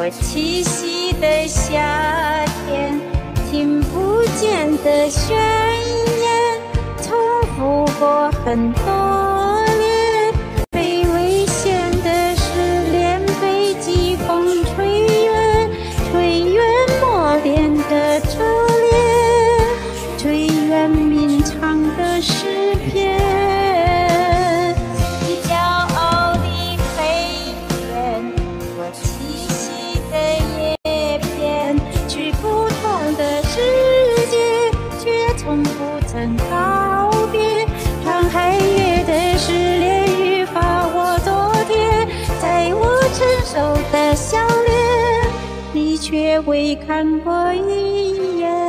我栖息的夏天，听不见的宣言，重复过很多年。被危险的失恋，被季风吹远，吹远磨练的初恋，吹远鸣唱的诗篇。骄傲的飞燕，我栖息的叶片，去不同的世界，却从不曾告别。穿海月的失恋语把我昨天，在我成熟的笑脸，你却未看过一眼。